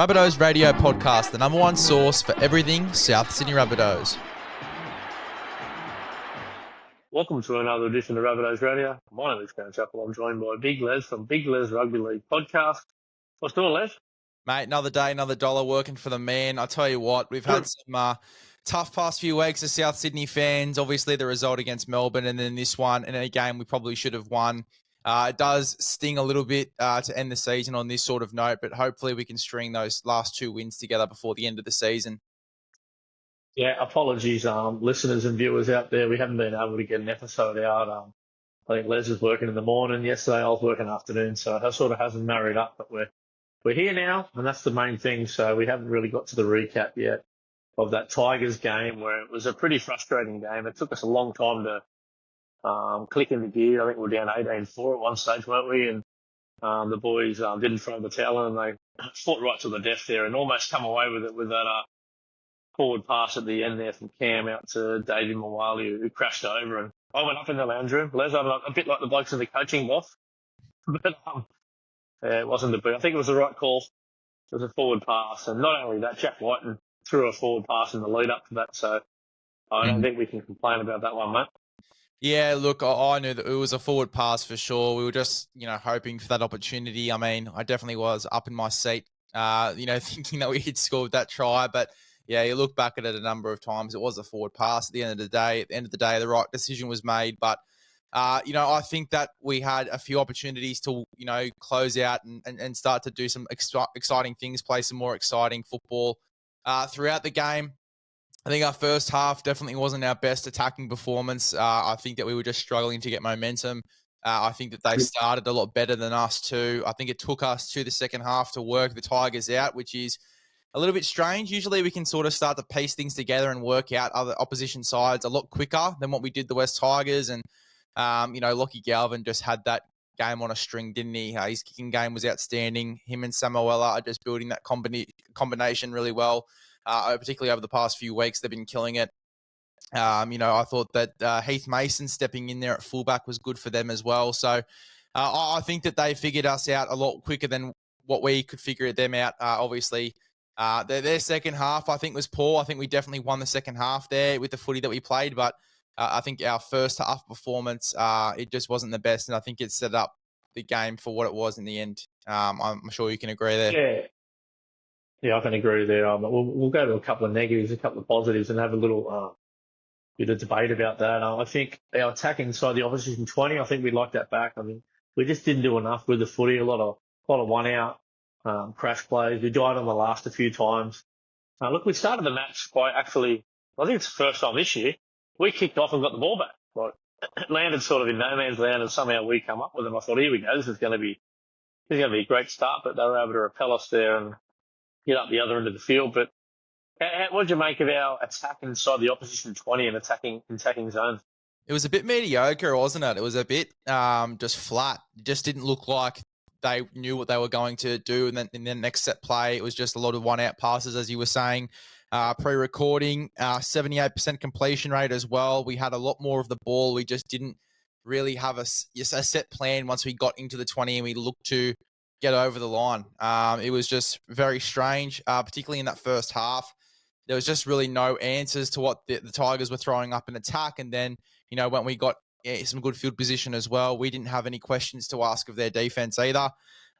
Rabbitohs Radio Podcast, the number one source for everything South Sydney Rabbitohs. Welcome to another edition of Rabbitohs Radio. My name is Grant Chappell. I'm joined by Big Les from Big Les Rugby League Podcast. What's doing, Les? Mate, another day, another dollar working for the man. I tell you what, we've had some tough past few weeks as South Sydney fans. Obviously, the result against Melbourne and then this one in a game we probably should have won. It does sting a little bit to end the season on this sort of note, but hopefully we can string those last two wins together before the end of the season. Yeah, apologies, listeners and viewers out there. We haven't been able to get an episode out. I think Les was working in the morning. Yesterday I was working afternoon, so it sort of hasn't married up, but we're here now, and that's the main thing. So we haven't really got to the recap yet of that Tigers game, where it was a pretty frustrating game. It took us a long time to click in the gear. I think we were down 18-4 at one stage, weren't we? And the boys didn't throw the towel in, and they fought right to the death there and almost come away with it with that forward pass at the end there from Cam out to David Mawali, who crashed over. And I went up in the lounge room. Les, I'm a bit like the blokes in the coaching box. But it wasn't the boot. I think it was the right call. It was a forward pass. And not only that, Jack Whiten threw a forward pass in the lead up to that. So I don't think we can complain about that one, mate. Yeah, look, I knew that it was a forward pass for sure. We were just, hoping for that opportunity. I mean, I definitely was up in my seat, thinking that we had scored that try. But, yeah, you look back at it a number of times, it was a forward pass at the end of the day. At the end of the day, the right decision was made. But, I think that we had a few opportunities to, close out and start to do some exciting things, play some more exciting football throughout the game. I think our first half definitely wasn't our best attacking performance. I think that we were just struggling to get momentum. I think that they started a lot better than us too. I think it took us to the second half to work the Tigers out, which is a little bit strange. Usually we can sort of start to piece things together and work out other opposition sides a lot quicker than what we did the West Tigers. And, Lachlan Galvin just had that game on a string, didn't he? His kicking game was outstanding. Him and Samuela are just building that combination really well. Particularly over the past few weeks, they've been killing it. I thought that Heath Mason stepping in there at fullback was good for them as well. So I think that they figured us out a lot quicker than what we could figure them out. Obviously, their second half, I think, was poor. I think we definitely won the second half there with the footy that we played. But I think our first half performance, it just wasn't the best. And I think it set up the game for what it was in the end. I'm sure you can agree there. Yeah, I can agree there. We'll go to a couple of negatives, a couple of positives, and have a little bit of debate about that. I think our attack inside the opposition 20, I think we like that back. I mean, we just didn't do enough with the footy. A lot of one out crash plays. We died on the last a few times. Look, we started the match by actually, I think it's the first time this year, we kicked off and got the ball back. Like, it landed sort of in no man's land, and somehow we come up with it. I thought, here we go. This is going to be a great start, but they were able to repel us there and get up the other end of the field. But what did you make of our attack inside the opposition 20 and attacking zones? It was a bit mediocre, wasn't it? It was a bit just flat. It just didn't look like they knew what they were going to do. And then in the next set play, it was just a lot of one-out passes, as you were saying. Pre-recording, 78% completion rate as well. We had a lot more of the ball. We just didn't really have a set plan once we got into the 20 and we looked to get over the line. It was just very strange, particularly in that first half. There was just really no answers to what the Tigers were throwing up in attack. And then, when we got some good field position as well, we didn't have any questions to ask of their defense either.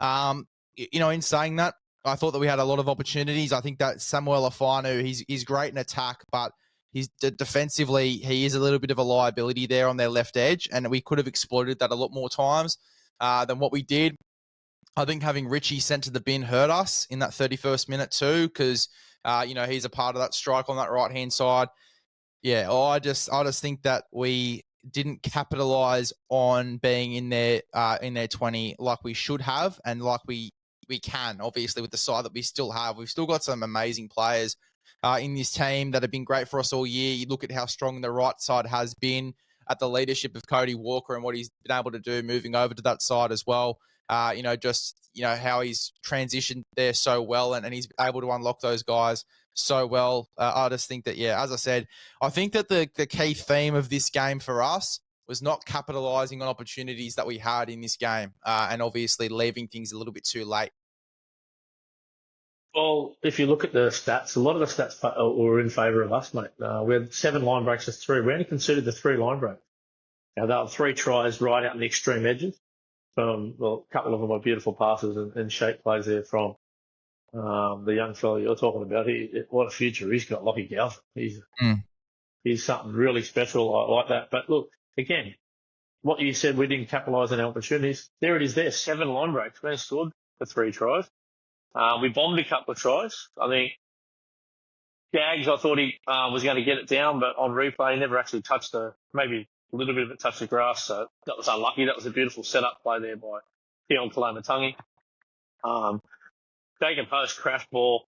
In saying that, I thought that we had a lot of opportunities. I think that Samuel Afanu, he's great in attack, but he's defensively, he is a little bit of a liability there on their left edge. And we could have exploited that a lot more times than what we did. I think having Richie sent to the bin hurt us in that 31st minute too, because, he's a part of that strike on that right-hand side. Yeah, I just think that we didn't capitalize on being in their 20 like we should have and like we can, obviously, with the side that we still have. We've still got some amazing players in this team that have been great for us all year. You look at how strong the right side has been at the leadership of Cody Walker and what he's been able to do moving over to that side as well. How he's transitioned there so well and he's able to unlock those guys so well. I just think that, as I said, I think that the key theme of this game for us was not capitalizing on opportunities that we had in this game and obviously leaving things a little bit too late. Well, if you look at the stats, a lot of the stats were in favour of us, mate. We had 7 line breaks to 3. We only considered the 3 line breaks. Now, they were 3 tries right out in the extreme edges. Well, a couple of them were beautiful passes and shape plays there from the young fellow you're talking about. What a future he's got, Lachlan Galvin. He's something really special like that. But look, again, what you said, we didn't capitalise on our opportunities. There it is there, 7 line breaks. We scored for 3 tries. We bombed a couple of tries. I think Gags, I thought he was going to get it down, but on replay, he never actually touched maybe a little bit of it touched the grass. So that was unlucky. That was a beautiful setup play there by Keon Kalamatangi. Taking post crash ball.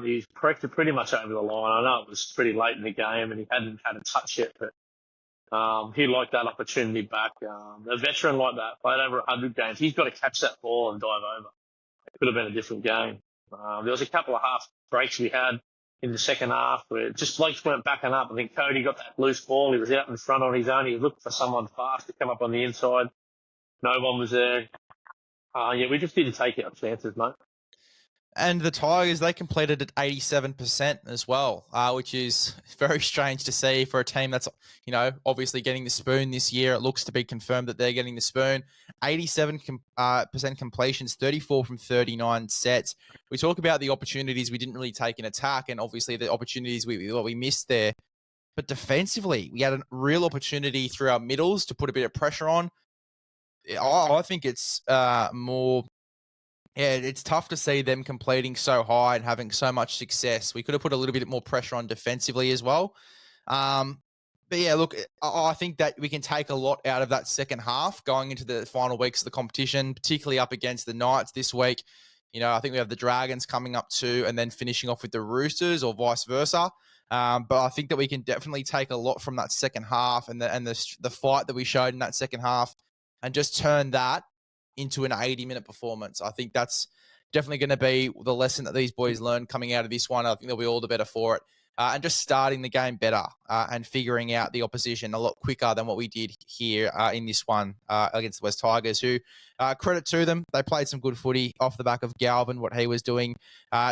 He's pretty much over the line. I know it was pretty late in the game and he hadn't had a touch yet, but he liked that opportunity back. A veteran like that, played over 100 games. He's got to catch that ball and dive over. It could have been a different game. There was a couple of half breaks we had in the second half where just legs weren't backing up. I think Cody got that loose ball. He was out in front on his own. He looked for someone fast to come up on the inside. No one was there. We just didn't take our chances, mate. And the Tigers, they completed at 87% as well, which is very strange to see for a team that's, obviously getting the spoon this year. It looks to be confirmed that they're getting the spoon. 87% completions, 34 from 39 sets. We talk about the opportunities we didn't really take in attack and obviously the opportunities we missed there. But defensively, we had a real opportunity through our middles to put a bit of pressure on. I think it's more... Yeah, it's tough to see them completing so high and having so much success. We could have put a little bit more pressure on defensively as well. But yeah, look, I think that we can take a lot out of that second half going into the final weeks of the competition, particularly up against the Knights this week. I think we have the Dragons coming up too, and then finishing off with the Roosters or vice versa. But I think that we can definitely take a lot from that second half and the fight that we showed in that second half and just turn that into an 80-minute performance. I think that's definitely going to be the lesson that these boys learn coming out of this one. I think they'll be all the better for it. And just starting the game better and figuring out the opposition a lot quicker than what we did here in this one against the West Tigers, who, credit to them, they played some good footy off the back of Galvin, what he was doing.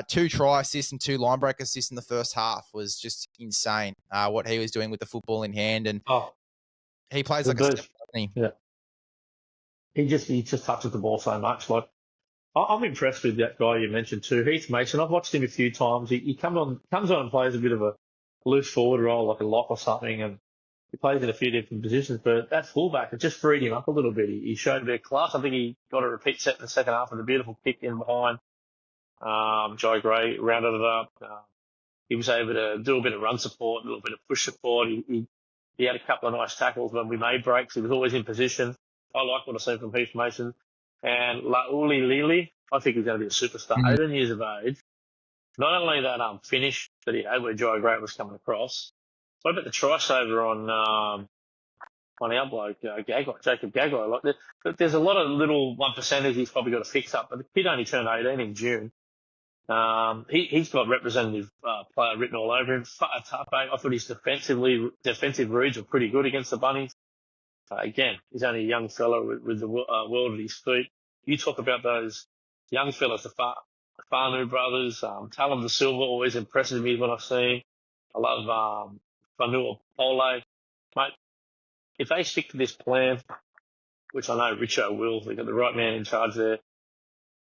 2 try assists and 2 line break assists in the first half was just insane, what he was doing with the football in hand. And he plays like a step, doesn't he? Yeah. He just touches the ball so much. Like, I'm impressed with that guy you mentioned too, Heath Mason. I've watched him a few times. He comes on and plays a bit of a loose forward role, like a lock or something, and he plays in a few different positions. But that fullback, it just freed him up a little bit. He showed a bit of class. I think he got a repeat set in the second half with a beautiful kick in behind. Jai Gray rounded it up. He was able to do a bit of run support, a little bit of push support. He had a couple of nice tackles when we made breaks. He was always in position. I like what I've seen from Heath Mason. And Lauli Lili, I think he's going to be a superstar. 18 years of age. Not only that finish that he had where Jai Gray was coming across, what about the try saver on our bloke, Jacob Gagai? Like, there's a lot of little 1%ers he's probably got to fix up, but the kid only turned 18 in June. He's got representative player written all over him. I thought his defensive reads were pretty good against the Bunnies. Again, he's only a young fella with the world at his feet. You talk about those young fellas, the Whānau brothers. Talam the Silva always impresses me when I see him. I love Whanua Pole. Mate, if they stick to this plan, which I know Richo will, they've got the right man in charge there,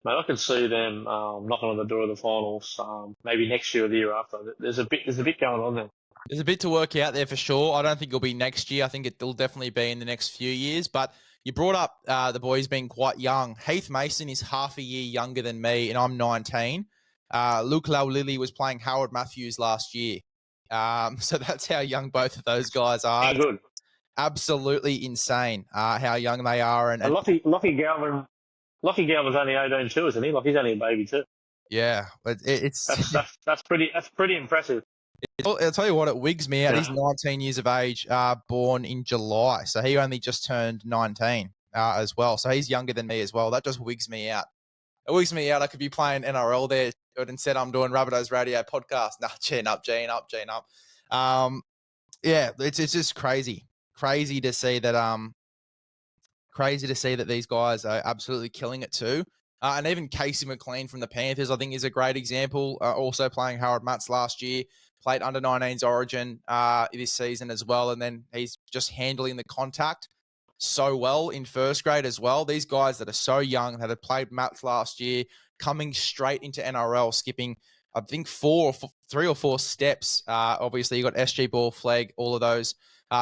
mate, I can see them knocking on the door of the finals maybe next year or the year after. There's a bit going on there. There's a bit to work out there for sure. I don't think it'll be next year. I think it'll definitely be in the next few years. But you brought up the boys being quite young. Heath Mason is half a year younger than me, and I'm 19. Luke Laulili was playing Howard Matthews last year. So that's how young both of those guys are. Good. Absolutely insane how young they are. And Lachie Galvin's only 18 too, isn't he? Like, he's only a baby too. Yeah, but that's pretty impressive. I'll tell you what, it wigs me out. He's 19 years of age, born in July. So he only just turned 19 as well. So he's younger than me as well. That just wigs me out. It wigs me out. I could be playing NRL there, but instead I'm doing Rabbitohs radio podcast. Nah, gene up. Yeah, it's just crazy. Crazy to see that these guys are absolutely killing it too. And even Casey McLean from the Panthers, I think, is a great example. Also playing Harold Matts last year, played under 19s Origin this season as well. And then he's just handling the contact so well in first grade as well. These guys that are so young, that had played Matts last year, coming straight into NRL, skipping, I think, 3 or 4 steps. Obviously, you got SG Ball, Flag, all of those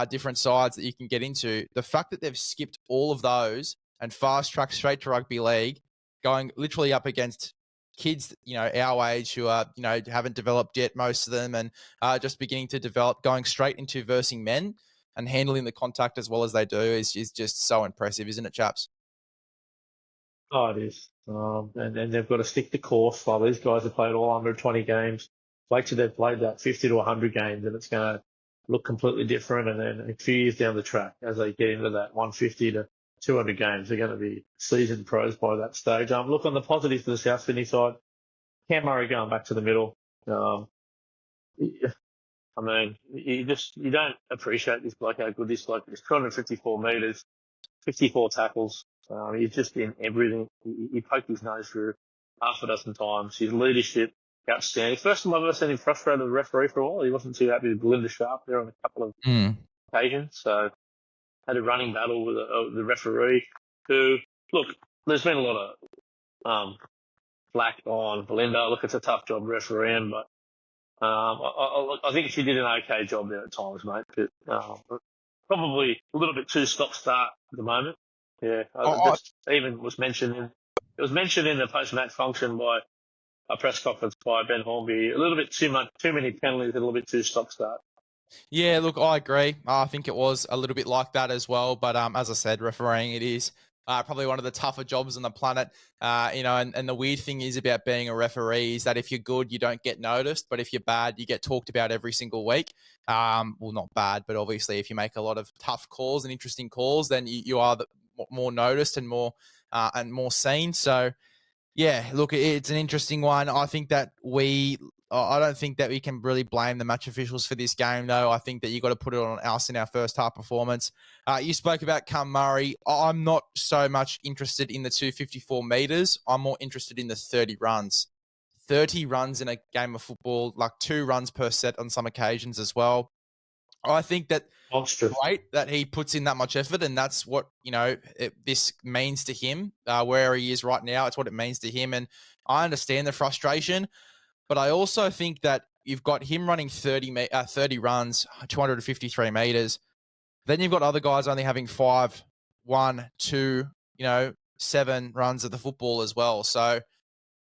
different sides that you can get into. The fact that they've skipped all of those and fast tracked straight to rugby league, going literally up against kids, our age who are, haven't developed yet, most of them, and just beginning to develop, going straight into versing men and handling the contact as well as they do is just so impressive, isn't it, chaps? Oh, it is. And they've got to stick to course. While these guys have played all 120 games, wait till they've played that 50 to 100 games, and it's going to look completely different. And then a few years down the track, as they get into that 150 to 200 games, they're going to be seasoned pros by that stage. Look, on the positives for the South Sydney side, Cam Murray going back to the middle. I mean, you don't appreciate this bloke, how good this bloke is. 254 metres, 54 tackles. He's just in everything. He poked his nose through half a dozen times. His leadership, outstanding. First time I've ever seen him frustrated the referee for a while. He wasn't too happy with Belinda Sharp there on a couple of occasions. So had a running battle with the referee who, look, there's been a lot of flack on Belinda. Look, it's a tough job refereeing, but I think she did an okay job there at times, mate. But probably a little bit too stop-start at the moment. Yeah, even was mentioned in the post-match function by a press conference by Ben Hornby. A little bit too many penalties, a little bit too stop-start. Yeah, look, I agree. I think it was a little bit like that as well. But as I said, refereeing, it is probably one of the tougher jobs on the planet. And the weird thing is about being a referee is that if you're good, you don't get noticed. But if you're bad, you get talked about every single week. Well, not bad, but obviously if you make a lot of tough calls and interesting calls, then you are more noticed and more seen. So, yeah, look, it's an interesting one. I think that I don't think that we can really blame the match officials for this game, though. I think that you got to put it on us in our first half performance. You spoke about Cam Murray. I'm not so much interested in the 254 metres. I'm more interested in the 30 runs. 30 runs in a game of football, like 2 runs per set on some occasions as well. I think that great that he puts in that much effort, and that's what this means to him where he is right now. It's what it means to him, and I understand the frustration, but I also think that you've got him running 30 runs, 253 meters. Then you've got other guys only having 5, 1, 2, 7 runs of the football as well. So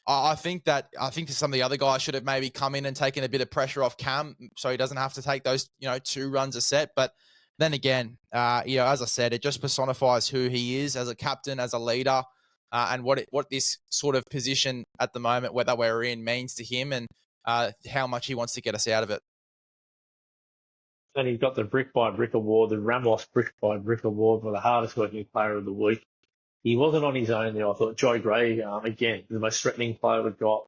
I think some of the other guys should have maybe come in and taken a bit of pressure off Cam so he doesn't have to take those, 2 runs a set. But then again, as I said, it just personifies who he is as a captain, as a leader, and what this sort of position at the moment, whether we're in, means to him and how much he wants to get us out of it. And he got the Brick by Brick Award, the Ramos Brick by Brick Award for the hardest working player of the week. He wasn't on his own there. I thought Joy Gray, again, the most threatening player we've got.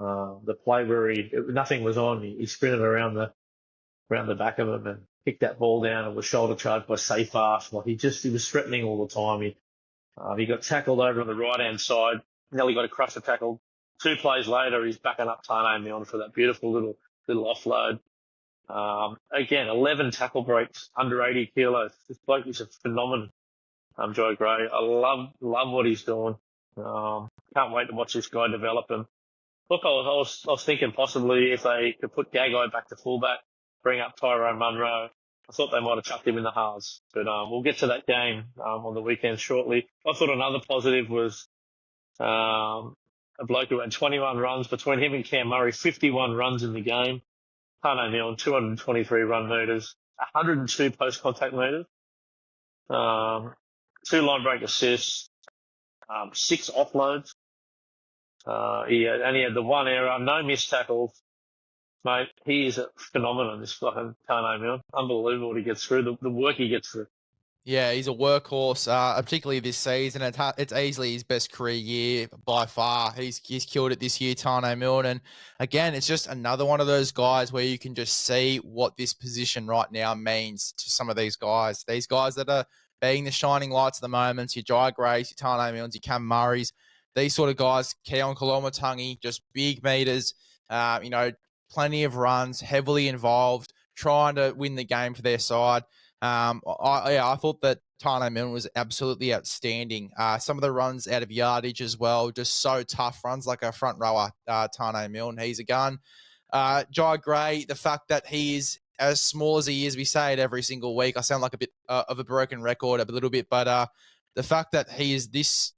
The play where nothing was on, he sprinted around the back of him and picked that ball down and was shoulder charged by Seyfarth. Like he was threatening all the time. He got tackled over on the right hand side. Nearly got a crusher tackle. 2 plays later, he's backing up Tyrone Munro for that beautiful little offload. Again, 11 tackle breaks, under 80 kilos. This bloke is a phenomenon. Joe Gray. I love what he's doing. Can't wait to watch this guy develop. And look, I was thinking possibly if they could put Gagai back to fullback, bring up Tyrone Munro. I thought they might have chucked him in the halves, but we'll get to that game on the weekend shortly. I thought another positive was a bloke who had 21 runs between him and Cam Murray, 51 runs in the game. Tano Neal, 223 run meters, 102 post-contact meters. 2 line break assists, 6 offloads. He had the 1 error, no missed tackles. Mate, he is a phenomenon, this fucking Tano Milne. Unbelievable what he gets through, the work he gets through. Yeah, he's a workhorse, particularly this season. It's easily his best career year by far. He's killed it this year, Tano Milne. And again, it's just another one of those guys where you can just see what this position right now means to some of these guys. These guys that are being the shining lights at the moment, your Jai Grays, your Tano Milnes, your Cam Murrays. these sort of guys, Keon Kolomatangi, just big meters, plenty of runs, heavily involved, trying to win the game for their side. I thought that Tyrone Munro was absolutely outstanding. Some of the runs out of yardage as well, just so tough runs like a front rower, Tyrone Munro. He's a gun. Jai Gray, the fact that he is as small as he is, we say it every single week. I sound like a bit of a broken record, a little bit, but the fact that he is this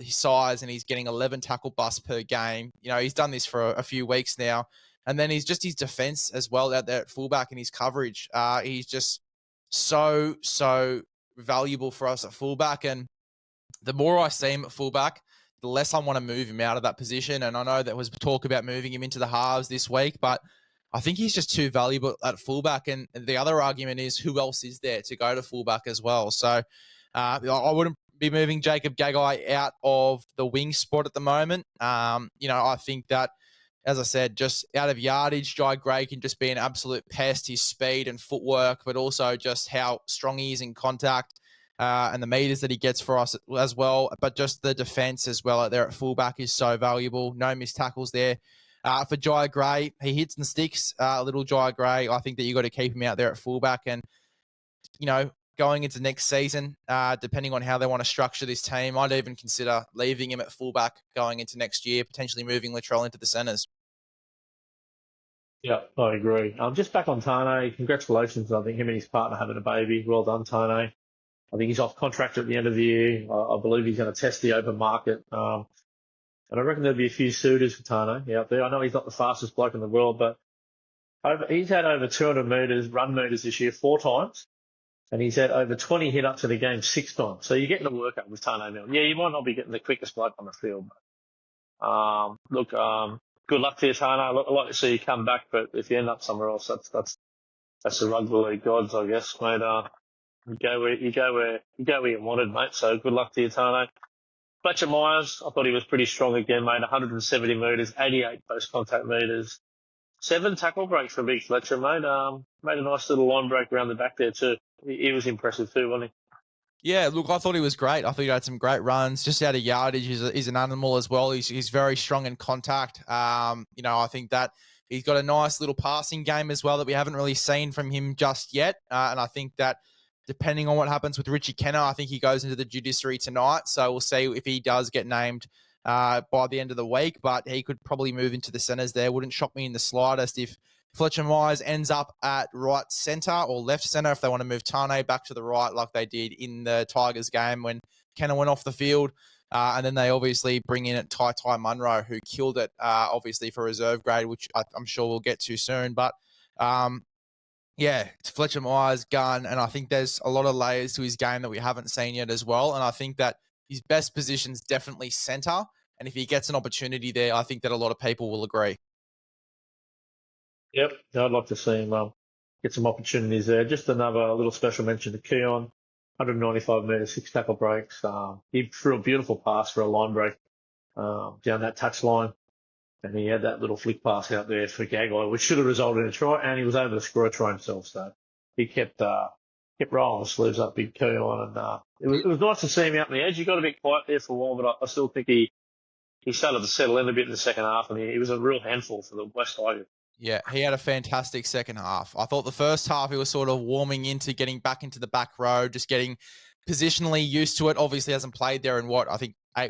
his size and he's getting 11 tackle busts per game, he's done this for a few weeks now. And then he's just his defense as well out there at fullback and his coverage. He's just so valuable for us at fullback. And the more I see him at fullback, the less I want to move him out of that position. And I know there was talk about moving him into the halves this week, but I think he's just too valuable at fullback. And the other argument is who else is there to go to fullback as well. So I wouldn't be moving Jacob Gagai out of the wing spot at the moment. I think that, as I said, just out of yardage, Jai Gray can just be an absolute pest. His speed and footwork, but also just how strong he is in contact and the meters that he gets for us as well. But just the defense as well out there at fullback is so valuable. No missed tackles there. For Jai Gray, he hits and sticks. Little Jai Gray, I think that you got to keep him out there at fullback. And, going into next season, depending on how they want to structure this team, I'd even consider leaving him at fullback going into next year, potentially moving Latrell into the centres. Yeah, I agree. Just back on Tane, congratulations. I think him and his partner having a baby. Well done, Tane. I think he's off contract at the end of the year. I believe he's going to test the open market. And I reckon there'll be a few suitors for Tane out there. I know he's not the fastest bloke in the world, but he's had over 200 metres, run metres this year 4 times. And he's had over 20 hit-ups in a game 6 times. So you're getting a workout with Tane Milne. Yeah, you might not be getting the quickest bloke on the field. But, good luck to you, Tane. I'd like to see you come back, but if you end up somewhere else, that's the rugby league gods, I guess, mate. You go where you wanted, mate. So good luck to you, Tane. Fletcher Myers, I thought he was pretty strong again, mate. 170 metres, 88 post-contact metres. 7 tackle breaks for big Fletcher, mate. Made a nice little line break around the back there too. He was impressive too, wasn't he? Yeah, look, I thought he was great. I thought he had some great runs. Just out of yardage, he's an animal as well. He's very strong in contact. I think that he's got a nice little passing game as well that we haven't really seen from him just yet. And I think that depending on what happens with Richie Kennar, I think he goes into the judiciary tonight. So we'll see if he does get named by the end of the week. But he could probably move into the centres there. Wouldn't shock me in the slightest if Fletcher Myers ends up at right centre or left centre if they want to move Tane back to the right like they did in the Tigers game when Kennar went off the field. And then they obviously bring in Tyrone Munro, who killed it, obviously, for reserve grade, which I'm sure we'll get to soon. But, it's Fletcher Myers, gun, and I think there's a lot of layers to his game that we haven't seen yet as well. And I think that his best position's definitely centre. And if he gets an opportunity there, I think that a lot of people will agree. Yep, I'd like to see him get some opportunities there. Just another little special mention to Keon, 195 metres, 6 tackle breaks. He threw a beautiful pass for a line break down that touch line, and he had that little flick pass out there for Gagai, which should have resulted in a try, and he was able to score a try himself. So he kept rolling the sleeves up, big Keon, and it was nice to see him out on the edge. He got a bit quiet there for a while, but I still think he started to settle in a bit in the second half, and he was a real handful for the West Tigers. Yeah, he had a fantastic second half. I thought the first half he was sort of warming into getting back into the back row, just getting positionally used to it. Obviously hasn't played there in 8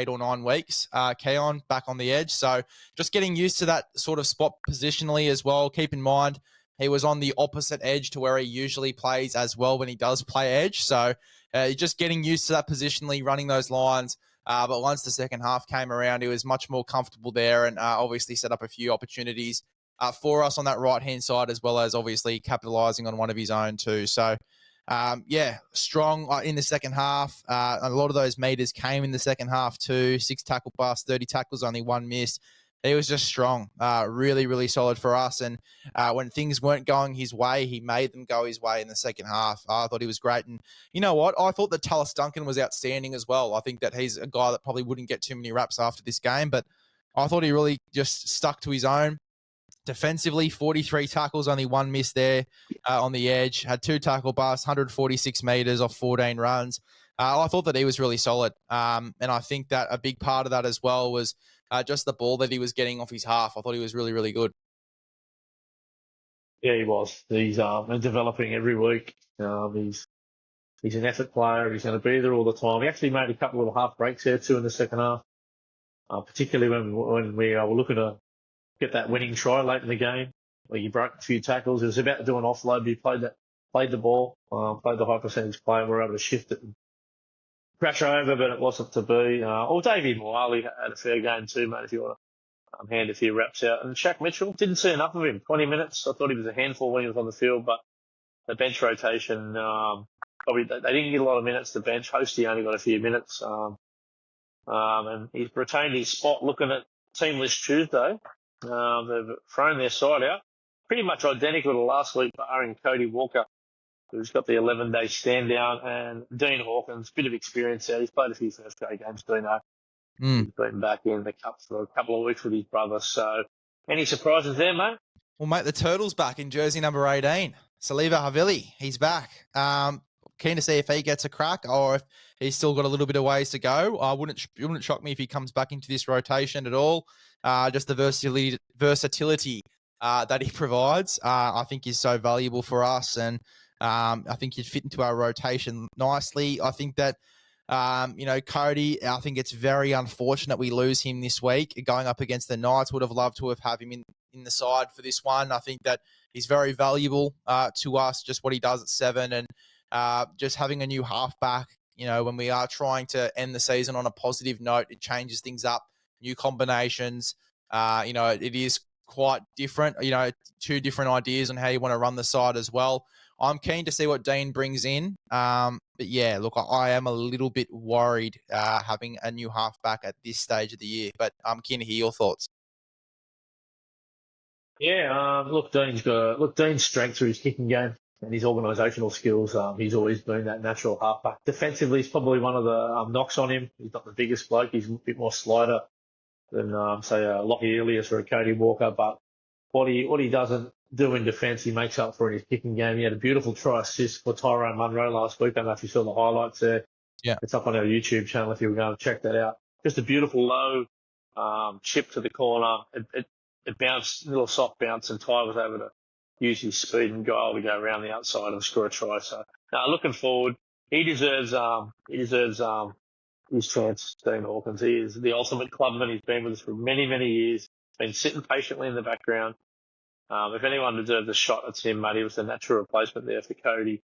or 9 weeks. Keon back on the edge. So just getting used to that sort of spot positionally as well. Keep in mind, he was on the opposite edge to where he usually plays as well when he does play edge. So just getting used to that positionally, running those lines. But once the second half came around, he was much more comfortable there and obviously set up a few opportunities for us on that right-hand side, as well as obviously capitalising on one of his own too. So, strong in the second half. A lot of those meters came in the second half too. 6 tackle busts, 30 tackles, only 1 miss. He was just strong, really, really solid for us. And when things weren't going his way, he made them go his way in the second half. I thought he was great. And you know what? I thought that Tallis Duncan was outstanding as well. I think that he's a guy that probably wouldn't get too many raps after this game, but I thought he really just stuck to his own. Defensively, 43 tackles, only 1 miss there on the edge. Had 2 tackle busts, 146 metres off 14 runs. I thought that he was really solid. And I think that a big part of that as well was just the ball that he was getting off his half. I thought he was really, really good. Yeah, he was. He's developing every week. He's an effort player. He's going to be there all the time. He actually made a couple of half breaks there too in the second half, particularly when we were looking to get that winning try late in the game, where he broke a few tackles. He was about to do an offload, but he played the ball, played the high percentage play, and we were able to shift it and crash over, but it wasn't to be. David Wiley had a fair game too, mate, if you want to hand a few reps out. And Shaq Mitchell, didn't see enough of him. 20 minutes. I thought he was a handful when he was on the field, but the bench rotation, probably they didn't get a lot of minutes. The bench, Hosty only got a few minutes. And he's retained his spot looking at Team List Tuesday. They've thrown their side out. Pretty much identical to last week, barring Cody Walker, who's got the 11-day stand down, and Dean Hawkins, bit of experience there. He's played a few first grade games, Dino. He's been back in the Cup for a couple of weeks with his brother. So, any surprises there, mate? Well, mate, the Turtle's back in jersey number 18. Siliva Havili, he's back. Keen to see if he gets a crack or if he's still got a little bit of ways to go. It wouldn't shock me if he comes back into this rotation at all. Just the versatility that he provides, I think is so valuable for us. And I think he'd fit into our rotation nicely. I think that, Cody, I think it's very unfortunate we lose him this week. Going up against the Knights, would have loved to have him in the side for this one. I think that he's very valuable to us, just what he does at 7. And just having a new halfback, when we are trying to end the season on a positive note, it changes things up, new combinations. It is quite different, two different ideas on how you want to run the side as well. I'm keen to see what Dean brings in. But yeah, look, I am a little bit worried having a new halfback at this stage of the year, but I'm keen to hear your thoughts. Yeah, Dean's strength through his kicking game and his organisational skills. He's always been that natural halfback. Defensively, he's probably one of the knocks on him. He's not the biggest bloke. He's a bit more slider than, say, Lachie Elias or a Cody Walker. But what he doesn't do in defence, he makes up for in his kicking game. He had a beautiful try assist for Tyrone Munro last week. I don't know if you saw the highlights there. Yeah, it's up on our YouTube channel if you were going to check that out. Just a beautiful low chip to the corner. It bounced, a little soft bounce, and Ty was able to use his speed and guile to go around the outside and score a try. So, looking forward, he deserves his chance, Dean Hawkins. He is the ultimate clubman. He's been with us for many, many years. Been sitting patiently in the background. If anyone deserves a shot, it's him, mate. He was the natural replacement there for Cody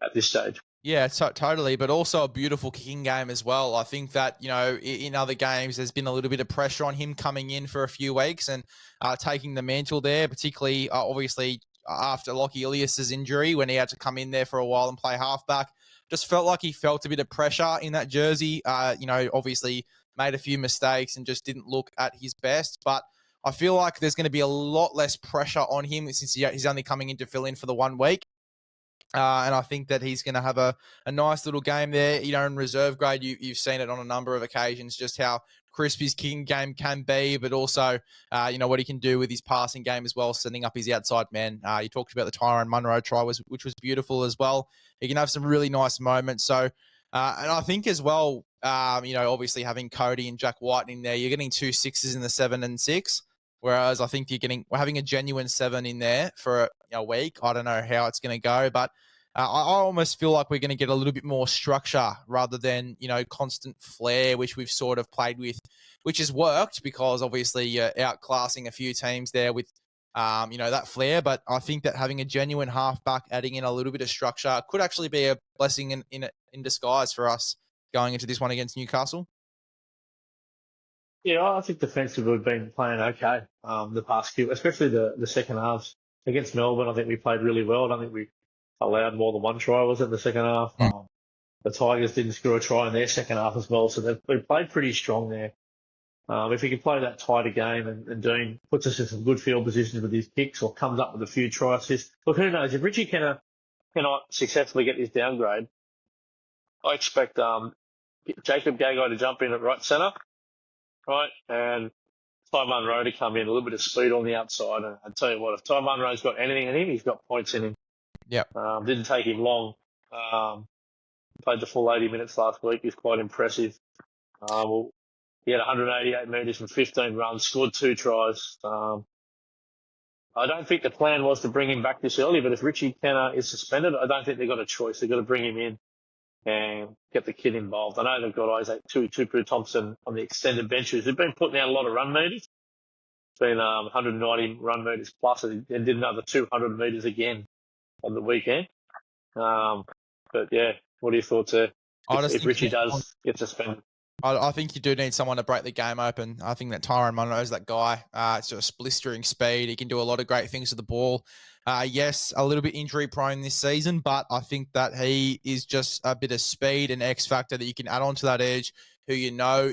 at this stage. Yeah, totally, but also a beautiful kicking game as well. I think that, in other games, there's been a little bit of pressure on him coming in for a few weeks and taking the mantle there, particularly, obviously, after Lachie Elias's injury, when he had to come in there for a while and play halfback. Just felt like he felt a bit of pressure in that jersey. Obviously made a few mistakes and just didn't look at his best, but I feel like there's going to be a lot less pressure on him since he's only coming in to fill in for the 1 week. And I think that he's going to have a nice little game there. In reserve grade, you've seen it on a number of occasions, just how crisp his kicking game can be, but also, what he can do with his passing game as well, setting up his outside man. You talked about the Tyrone Munro try, which was beautiful as well. He can have some really nice moments. So, and I think as well, obviously having Cody and Jack White in there, you're getting 2 6s in the 7 and 6. Whereas I think we're having a genuine 7 in there for a week. I don't know how it's going to go, but I almost feel like we're going to get a little bit more structure rather than, constant flair, which we've sort of played with, which has worked because obviously you're outclassing a few teams there with, that flair. But I think that having a genuine halfback, adding in a little bit of structure could actually be a blessing in disguise for us going into this one against Newcastle. Yeah, I think defensively we've been playing okay the past few, especially the second halves. Against Melbourne, I think we played really well. I don't think we allowed more than 1 try, was it, in the second half? The Tigers didn't score a try in their second half as well, so they've played pretty strong there. If we can play that tighter game and Dean puts us in some good field positions with his kicks or comes up with a few try assists, look, who knows? If Richie Kennar cannot successfully get this downgrade, I expect Jacob Gagai to jump in at right centre. Right, and Ty Munro to come in, a little bit of speed on the outside. And I tell you what, if Ty Munro's got anything in him, he's got points in him. Yeah. Didn't take him long played the full 80 minutes last week. He's quite impressive. He had 188 metres from 15 runs, scored 2 tries. I don't think the plan was to bring him back this early, but if Richie Kennar is suspended, I don't think they've got a choice. They've got to bring him in and get the kid involved. I know they've got Isaac Tupu Thompson on the extended benches. They've been putting out a lot of run meters. It's been 190 run meters plus, and did another 200 metres again on the weekend. But yeah, what are your thoughts there? If Richie does get suspended? I think you do need someone to break the game open. I think that Tyrone Munro is that guy. It's just blistering speed. He can do a lot of great things with the ball. Yes, a little bit injury prone this season, but I think that he is just a bit of speed and X factor that you can add on to that edge, who you know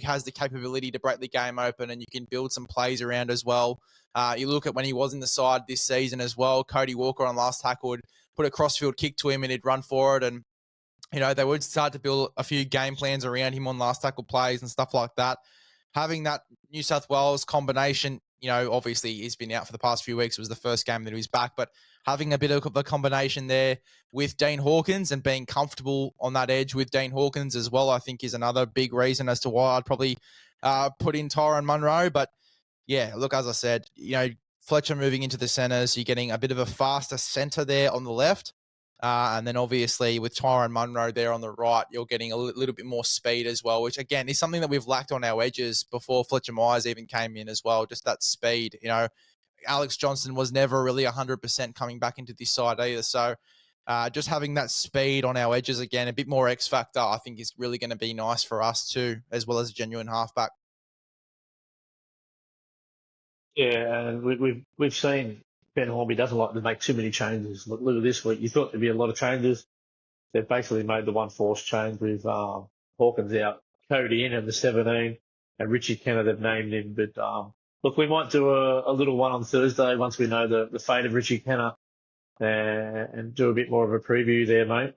has the capability to break the game open, and you can build some plays around as well. You look at when he was in the side this season as well, Cody Walker on last tackle would put a crossfield kick to him and he'd run for it, and you know, they would start to build a few game plans around him on last tackle plays and stuff like that. Having that New South Wales combination, you know, obviously he's been out for the past few weeks. It was the first game that he was back, but having a bit of a combination there with Dean Hawkins and being comfortable on that edge with Dean Hawkins as well, I think is another big reason as to why I'd probably put in Tyrone Munro. But yeah, look, as I said, you know, Fletcher moving into the centres, you're getting a bit of a faster centre there on the left. And then obviously with Tyrone Munro there on the right, you're getting a little bit more speed as well, which again is something that we've lacked on our edges before Fletcher Myers even came in as well. Just that speed, you know, Alex Johnson was never really 100% coming back into this side either. So just having that speed on our edges again, a bit more X factor, I think is really going to be nice for us too, as well as a genuine halfback. Yeah, and we've seen Ben Hornby doesn't like to make too many changes. Look at this week. You thought there'd be a lot of changes. They've basically made the one forced change with Hawkins out, Cody in at the 17, and Richie Kennar, they've named him. But look, we might do a little one on Thursday once we know the fate of Richie Kennar and do a bit more of a preview there, mate.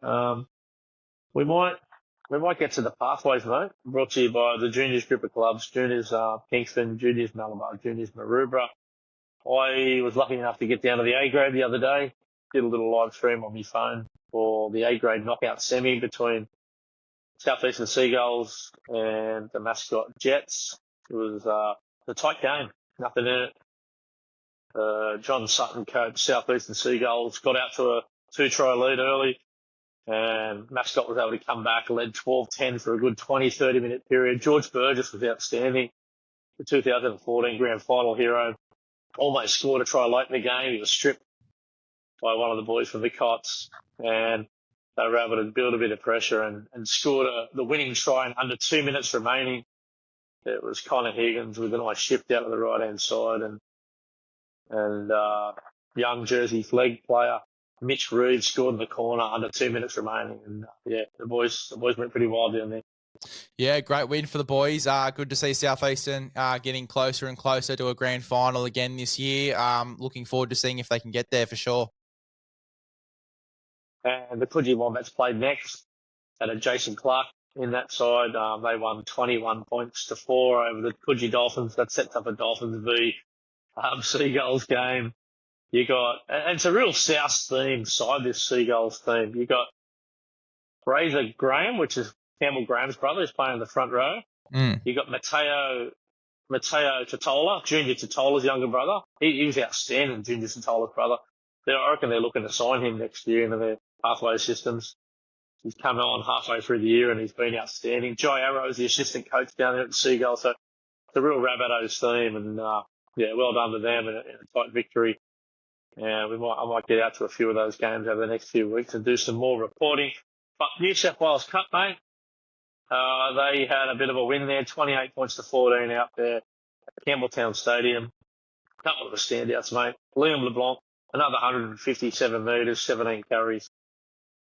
We might get to the pathways, mate. Brought to you by the Juniors group of clubs, Juniors Kingston, Juniors Malabar, Juniors Maroubra. I was lucky enough to get down to the A grade the other day. Did a little live stream on my phone for the A grade knockout semi between Southeastern Seagulls and the mascot Jets. It was a tight game, nothing in it. John Sutton coached Southeastern Seagulls, got out to a 2-try lead early, and mascot was able to come back, led 12-10 for a good 20-30 minute period. George Burgess was outstanding, the 2014 grand final hero. Almost scored a try late in the game. He was stripped by one of the boys from the Cots, and they were able to build a bit of pressure and scored the winning try in under 2 minutes remaining. It was Connor Higgins with a nice shift out of the right-hand side, and young Jersey flag player Mitch Reed scored in the corner under 2 minutes remaining. And yeah, the boys went pretty wild down there. Yeah, great win for the boys. Good to see Southeastern getting closer and closer to a grand final again this year. Looking forward to seeing if they can get there for sure. And the Coogee Wombats played next at a Jason Clark in that side. They won 21 points to 4 over the Coogee Dolphins. That sets up a Dolphins v Seagulls game. You got, and it's a real South themed side, this Seagulls team. You got Fraser Graham, which is Campbell Graham's brother, is playing in the front row. You got Matteo Totola, Junior Totola's younger brother. He was outstanding, Junior Totola's brother. I reckon they're looking to sign him next year into their pathway systems. He's come on halfway through the year and he's been outstanding. Joy Arrow is the assistant coach down there at the Seagulls. So it's a real Rabbitohs team, and yeah, well done to them in a tight victory. I might get out to a few of those games over the next few weeks and do some more reporting. But New South Wales Cup, mate, they had a bit of a win there, 28 points to 14 out there at Campbelltown Stadium. Couple of the standouts, mate. Liam LeBlanc, another 157 metres, 17 carries.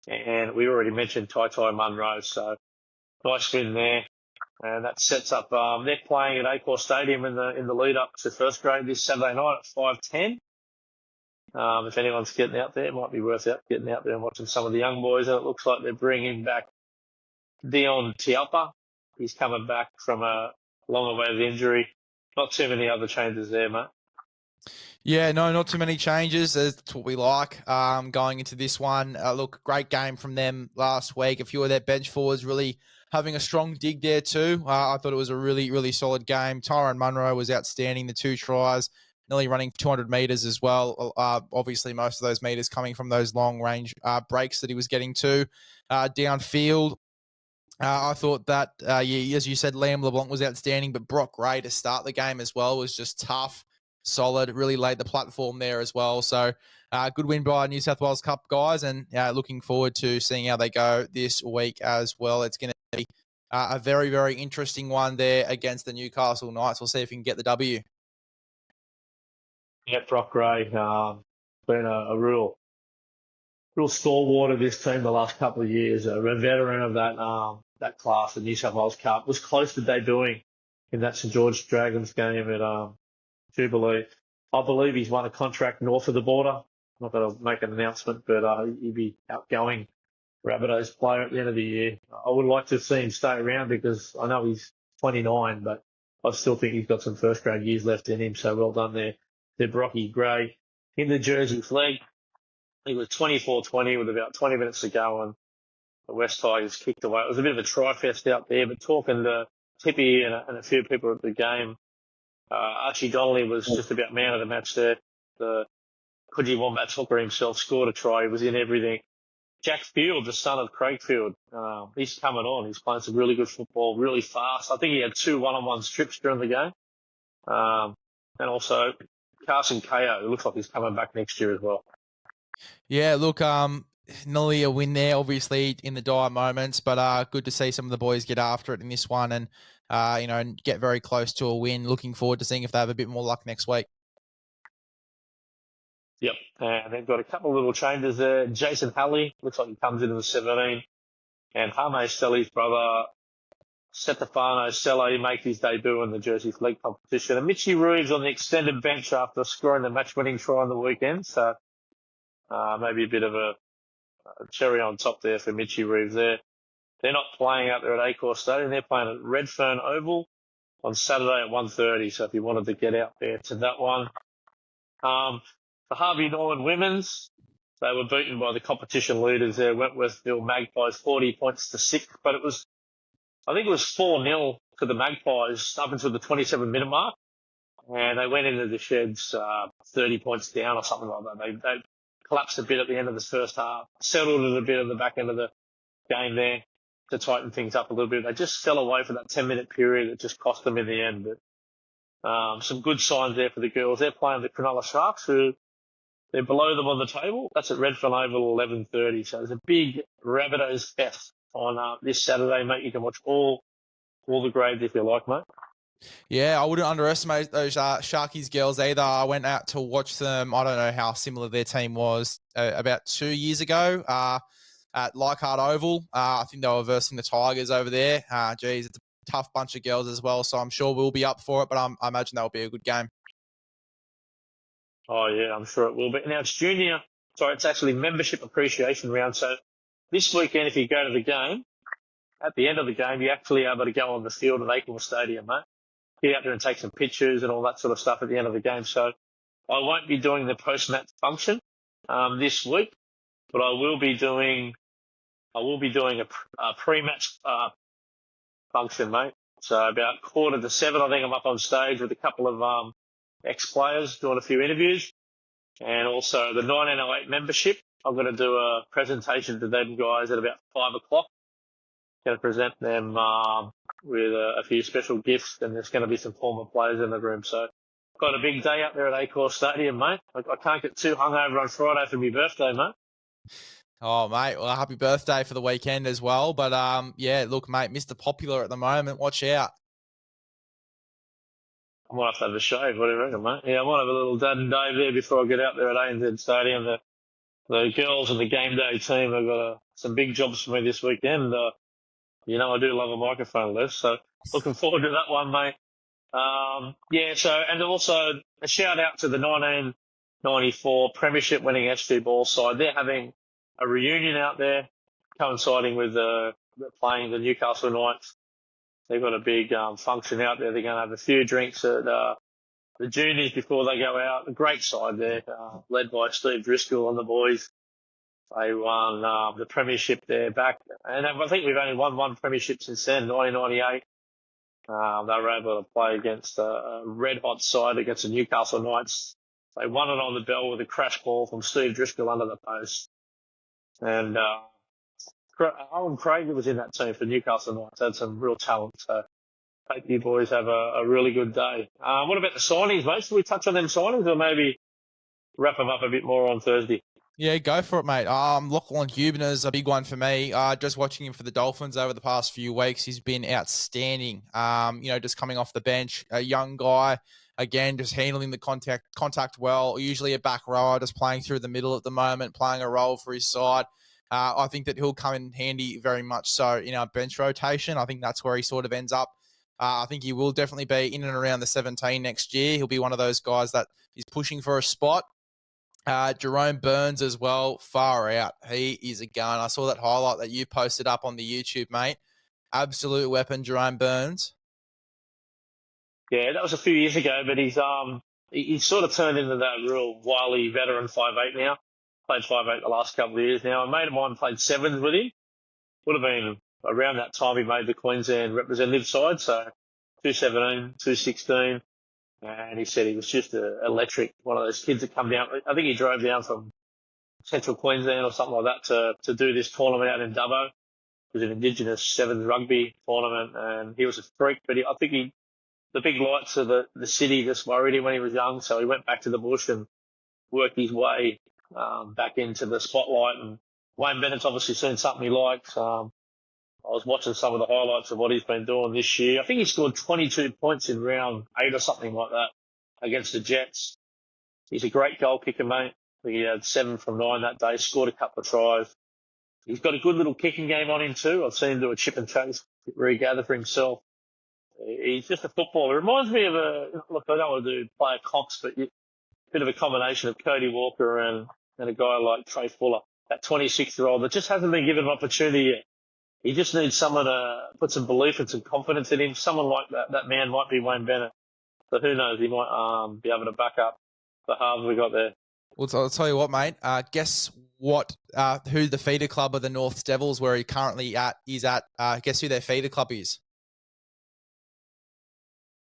And we already mentioned Ty Munro, so nice win there. And that sets up, they're playing at Accor Stadium in the lead up to first grade this Saturday night at 5:10. If anyone's getting out there, it might be worth getting out there and watching some of the young boys. And it looks like they're bringing back Dion Tialpa. He's coming back from a long awaited injury. Not too many other changes there, mate. Yeah, no, not too many changes. That's what we like going into this one. Look, great game from them last week. A few of their bench forwards really having a strong dig there too. I thought it was a really, really solid game. Tyrone Munro was outstanding, the 2 tries, nearly running 200 metres as well. Obviously, most of those metres coming from those long range breaks that he was getting to downfield. I thought that, as you said, Liam LeBlanc was outstanding, but Brock Gray to start the game as well was just tough, solid, really laid the platform there as well. So good win by New South Wales Cup guys, and looking forward to seeing how they go this week as well. It's going to be a very, very interesting one there against the Newcastle Knights. We'll see if we can get the W. Yeah, Brock Gray, been a real stalwart of this team the last couple of years. A veteran of that class, the New South Wales Cup, was close to debuting in that St George Dragons game at Jubilee. I believe he's won a contract north of the border. I'm not going to make an announcement, but he'd be outgoing Rabbitohs player at the end of the year. I would like to see him stay around because I know he's 29, but I still think he's got some first grade years left in him. So well done there to Brocky Gray. In the Jersey flag, he was 24-20 with about 20 minutes to go, and the West Tigers kicked away. It was a bit of a try-fest out there, but talking to Tippy and a few people at the game, Archie Donnelly was just about man of the match there. The Coogee Wombats hooker himself scored a try. He was in everything. Jack Field, the son of Craig Field, he's coming on. He's playing some really good football, really fast. I think he had 2 one-on-one strips during the game. And also Carson Ko, who looks like he's coming back next year as well. Yeah, look, nearly a win there, obviously, in the dire moments, but good to see some of the boys get after it in this one and, and get very close to a win. Looking forward to seeing if they have a bit more luck next week. Yep, and they've got a couple of little changes there. Jason Halley, looks like he comes into the 17, and Hame Stelly's brother, Stefano Sello, make his debut in the Jersey Flag competition. And Mitchie Reeves on the extended bench after scoring the match-winning try on the weekend, so maybe a bit of a cherry on top there for Mitchie Reeves there. They're not playing out there at Acor Stadium. They're playing at Redfern Oval on Saturday at 1:30. So if you wanted to get out there to that one. The Harvey Norman women's, they were beaten by the competition leaders there, Wentworthville Magpies 40 points to 6. But I think it was 4-0 to the Magpies up until the 27-minute mark. And they went into the sheds 30 points down or something like that. They collapsed a bit at the end of the first half, settled it a bit at the back end of the game there to tighten things up a little bit. They just fell away for that 10-minute period that just cost them in the end. But some good signs there for the girls. They're playing the Cronulla Sharks, who they're below them on the table. That's at Redfern Oval, 11:30. So there's a big Rabbitohs fest on this Saturday, mate. You can watch all the grades if you like, mate. Yeah, I wouldn't underestimate those Sharkies girls either. I went out to watch them. I don't know how similar their team was about 2 years ago at Leichhardt Oval. I think they were versing the Tigers over there. Geez, it's a tough bunch of girls as well, so I'm sure we'll be up for it, but I imagine that'll be a good game. Oh, yeah, I'm sure it will be. Now, it's actually membership appreciation round. So this weekend, if you go to the game, at the end of the game, you're actually able to go on the field at Acorn Stadium, mate. Get out there and take some pictures and all that sort of stuff at the end of the game. So I won't be doing the post-match function this week, but I will be doing a pre-match function, mate. So about 6:45, I think I'm up on stage with a couple of ex-players doing a few interviews, and also the 1908 membership. I'm going to do a presentation to them guys at about 5:00. Going to present them with a few special gifts, and there's going to be some former players in the room. So got a big day up there at Acor Stadium, mate. I can't get too hungover on Friday for my birthday, mate. Oh, mate, well, happy birthday for the weekend as well. But, yeah, look, mate, Mr. Popular at the moment. Watch out. I might have to have a shave. What do you reckon, mate? Yeah, I might have a little dad and Dave there before I get out there at ANZ Stadium. The girls and the game day team have got some big jobs for me this weekend. I do love a microphone, Les, so looking forward to that one, mate. And also a shout out to the 1994 Premiership winning SG Ball side. They're having a reunion out there coinciding with playing the Newcastle Knights. They've got a big function out there. They're going to have a few drinks at the juniors before they go out. A great side there, led by Steve Driscoll and the boys. They won the premiership there back, and I think we've only won one premiership since then, 1998. They were able to play against a red-hot side against the Newcastle Knights. They won it on the bell with a crash ball from Steve Driscoll under the post. And Owen Craig was in that team for Newcastle Knights. Had some real talent. So hope you boys have a really good day. What about the signings, mate? Should we touch on them signings or maybe wrap them up a bit more on Thursday? Yeah, go for it, mate. Lachlan Galvin is a big one for me. Just watching him for the Dolphins over the past few weeks, he's been outstanding. Just coming off the bench, a young guy, again, just handling the contact well. Usually a back rower, just playing through the middle at the moment, playing a role for his side. I think that he'll come in handy very much so in our bench rotation. I think that's where he sort of ends up. I think he will definitely be in and around the 17 next year. He'll be one of those guys that is pushing for a spot. Jerome Burns as well, far out. He is a gun. I saw that highlight that you posted up on the YouTube, mate. Absolute weapon, Jerome Burns. Yeah, that was a few years ago, but he's sort of turned into that real wily veteran 5'8" now. Played 5'8" the last couple of years now. A mate of mine played sevens with him. Would have been around that time he made the Queensland representative side, so 217, 216. And he said he was just electric, one of those kids that come down. I think he drove down from Central Queensland or something like that to do this tournament out in Dubbo. It was an Indigenous sevens rugby tournament, and he was a freak. But I think the big lights of the city just worried him when he was young, so he went back to the bush and worked his way back into the spotlight. And Wayne Bennett's obviously seen something he likes. I was watching some of the highlights of what he's been doing this year. I think he scored 22 points in round 8 or something like that against the Jets. He's a great goal kicker, mate. He had 7 from 9 that day, scored a couple of tries. He's got a good little kicking game on him too. I've seen him do a chip and chase, regather for himself. He's just a footballer. It reminds me of look, I don't want to do player comps, but a bit of a combination of Cody Walker and a guy like Trey Fuller, that 26-year-old that just hasn't been given an opportunity yet. He just needs someone to put some belief and some confidence in him. Someone like that man might be Wayne Bennett. So who knows? He might be able to back up the halves we got there. Well, I'll tell you what, mate. Guess what? Who the feeder club of the North Devils, where he currently is at? Guess who their feeder club is?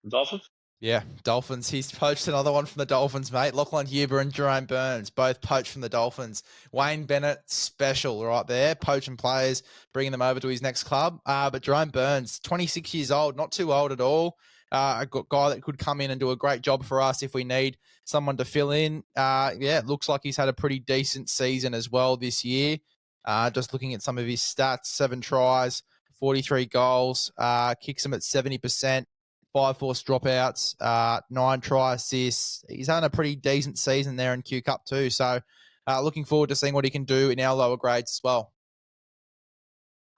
Dolphins? Yeah, Dolphins. He's poached another one from the Dolphins, mate. Lachlan Galvin and Jerome Burns, both poached from the Dolphins. Wayne Bennett, special right there, poaching players, bringing them over to his next club. But Jerome Burns, 26 years old, not too old at all. A guy that could come in and do a great job for us if we need someone to fill in. It looks like he's had a pretty decent season as well this year. Just looking at some of his stats, 7 tries, 43 goals, kicks him at 70%. 5 forced dropouts, 9 try assists. He's had a pretty decent season there in Q Cup too. So looking forward to seeing what he can do in our lower grades as well.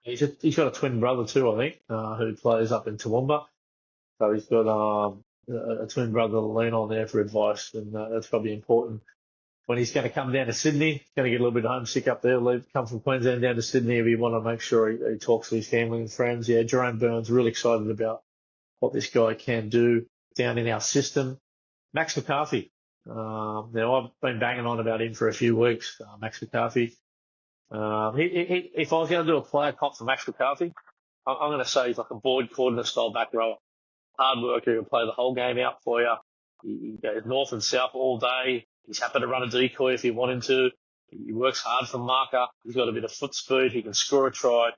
He's got a twin brother too, I think, who plays up in Toowoomba. So he's got a twin brother to lean on there for advice, and that's probably important. When he's going to come down to Sydney, he's going to get a little bit homesick up there, come from Queensland down to Sydney. We want to make sure he talks to his family and friends. Yeah, Jerome Burns, really excited about what this guy can do down in our system. Max McCarthy. Now, I've been banging on about him for a few weeks, Max McCarthy. If I was going to do a player comp for Max McCarthy, I'm going to say he's like a board coordinate style back rower. Hard worker, he'll play the whole game out for you. He goes north and south all day. He's happy to run a decoy if you want him to. He works hard for marker. He's got a bit of foot speed. He can score a try.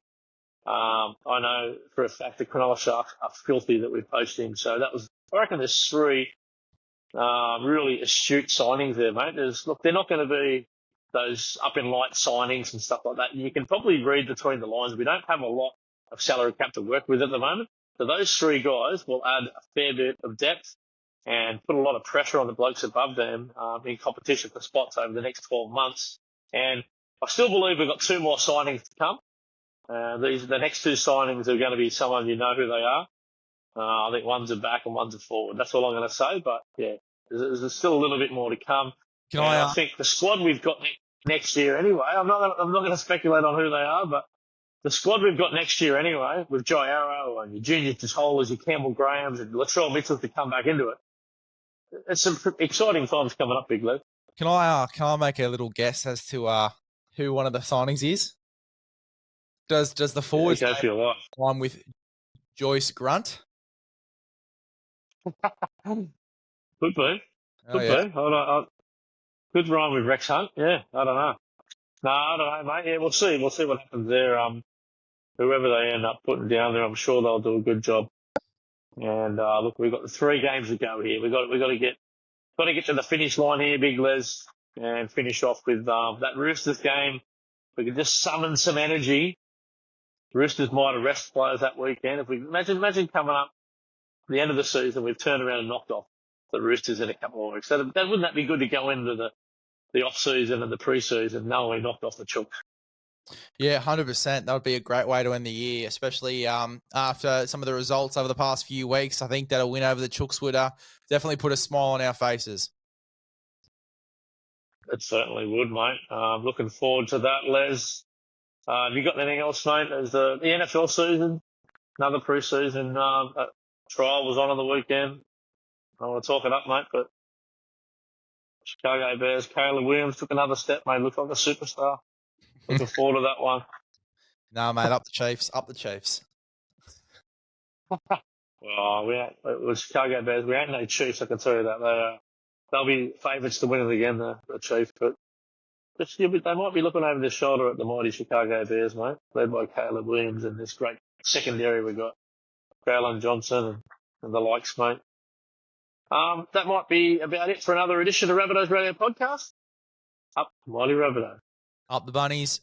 I know for a fact the Cronulla Sharks are filthy that we've poached him. So I reckon there's 3 really astute signings there, mate. They're not going to be those up in light signings and stuff like that. You can probably read between the lines. We don't have a lot of salary cap to work with at the moment. So those 3 guys will add a fair bit of depth and put a lot of pressure on the blokes above them in competition for spots over the next 12 months. And I still believe we've got 2 more signings to come. The next 2 signings are going to be someone you know who they are. I think one's a back and one's a forward. That's all I'm going to say. But yeah, there's still a little bit more to come. I think the squad we've got next year anyway. I'm not going to speculate on who they are, but the squad we've got next year anyway, with Joe Arrow and your junior Totolas, your Campbell Grahams and Latrell Mitchell to come back into it. it's some exciting times coming up, Big Lev. Can I make a little guess as to who one of the signings is? Does the forwards Go for your life. one with Joyce Grunt? Could be. Oh, yeah. Good rhyme with Rex Hunt. Yeah, I don't know. No, I don't know, mate. Yeah, we'll see. We'll see what happens there. Whoever they end up putting down there, I'm sure they'll do a good job. And look, we've got the 3 games to go here. We've got to get to the finish line here, Big Les, and finish off with that Roosters game. We could just summon some energy. Roosters might arrest players that weekend. If we imagine coming up at the end of the season, we've turned around and knocked off the Roosters in a couple of weeks. So wouldn't that be good to go into the off season and the pre-season knowing we knocked off the Chooks? Yeah, 100%. That would be a great way to end the year, especially after some of the results over the past few weeks. I think that a win over the Chooks would definitely put a smile on our faces. It certainly would, mate. Looking forward to that, Les. Have you got anything else, mate? As the NFL season, another pre-season trial was on the weekend. I want to talk it up, mate, but Chicago Bears, Caleb Williams took another step, mate. Looked like a superstar. Looking forward to that one. No, mate, up the Chiefs, up the Chiefs. Well, it was Chicago Bears. We ain't no Chiefs, I can tell you that. They'll be favourites to win it again, the Chiefs, but they might be looking over their shoulder at the mighty Chicago Bears, mate, led by Caleb Williams and this great secondary we got, Braylon Johnson and the likes, mate. That might be about it for another edition of Rabbitohs Radio Podcast. Up, mighty Rabbitohs. Up the Bunnies.